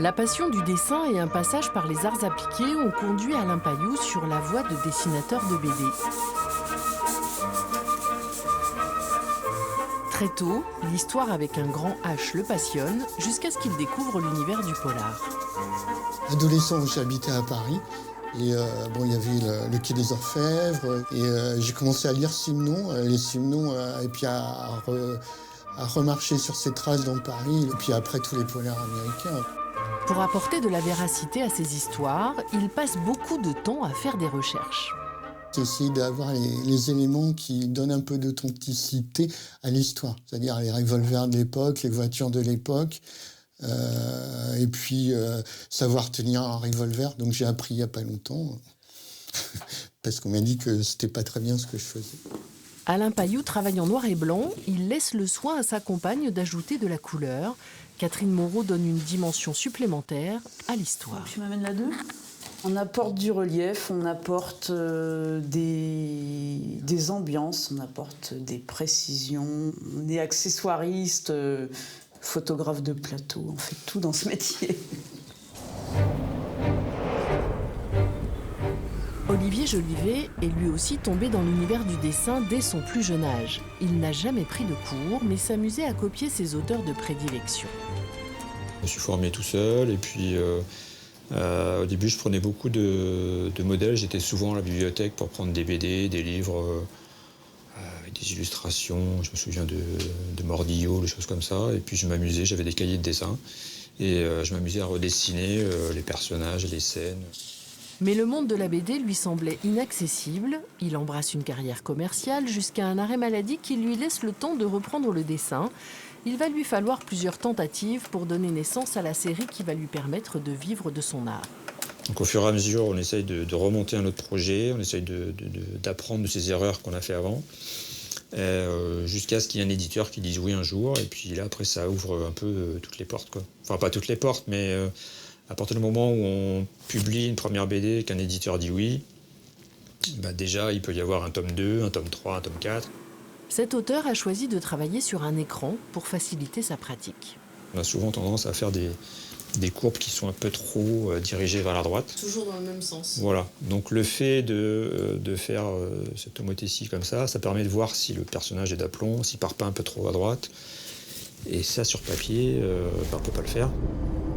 La passion du dessin et un passage par les arts appliqués ont conduit Alain Pailloux sur la voie de dessinateur de BD. Très tôt, l'histoire avec un grand H le passionne, jusqu'à ce qu'il découvre l'univers du polar. Adolescent, j'habitais à Paris. Et bon, il y avait le Quai des Orfèvres. Et j'ai commencé à lire Simenon, les Simenon, et puis à remarcher sur ses traces dans Paris. Et puis après, tous les polars américains. Pour apporter de la véracité à ces histoires, il passe beaucoup de temps à faire des recherches. J'ai essayé d'avoir les éléments qui donnent un peu d'authenticité à l'histoire. C'est-à-dire les revolvers de l'époque, les voitures de l'époque. Et puis savoir tenir un revolver. Donc j'ai appris il n'y a pas longtemps, parce qu'on m'a dit que c'était pas très bien ce que je faisais. Alain Pailloux travaille en noir et blanc. Il laisse le soin à sa compagne d'ajouter de la couleur. Catherine Moreau donne une dimension supplémentaire à l'histoire. Tu m'amènes la 2 ? On apporte du relief, on apporte des ambiances, on apporte des précisions. On est accessoiriste, photographe de plateau, on fait tout dans ce métier. Olivier Jolivet est lui aussi tombé dans l'univers du dessin dès son plus jeune âge. Il n'a jamais pris de cours, mais s'amusait à copier ses auteurs de prédilection. Je me suis formé tout seul et puis au début je prenais beaucoup de modèles. J'étais souvent à la bibliothèque pour prendre des BD, des livres avec des illustrations. Je me souviens de Mordillo, des choses comme ça. Et puis je m'amusais, j'avais des cahiers de dessin et je m'amusais à redessiner les personnages et les scènes. Mais le monde de la BD lui semblait inaccessible. Il embrasse une carrière commerciale jusqu'à un arrêt maladie qui lui laisse le temps de reprendre le dessin. Il va lui falloir plusieurs tentatives pour donner naissance à la série qui va lui permettre de vivre de son art. Donc au fur et à mesure, on essaye de remonter un autre projet, on essaye d'apprendre de ses erreurs qu'on a fait avant, jusqu'à ce qu'il y ait un éditeur qui dise oui un jour. Et puis là, après, ça ouvre un peu toutes les portes, quoi. Enfin, pas toutes les portes, mais à partir du moment où on publie une première BD et qu'un éditeur dit oui, bah déjà, il peut y avoir un tome 2, un tome 3, un tome 4. Cet auteur a choisi de travailler sur un écran pour faciliter sa pratique. On a souvent tendance à faire des courbes qui sont un peu trop dirigées vers la droite. Toujours dans le même sens. Voilà. Donc le fait de faire cette homothétie comme ça permet de voir si le personnage est d'aplomb, s'il part pas un peu trop à droite. Et ça, sur papier, on ne peut pas le faire.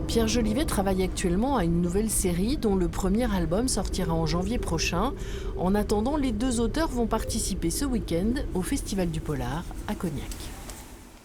Pierre Jolivet travaille actuellement à une nouvelle série dont le premier album sortira en janvier prochain. En attendant, les deux auteurs vont participer ce week-end au Festival du Polar à Cognac.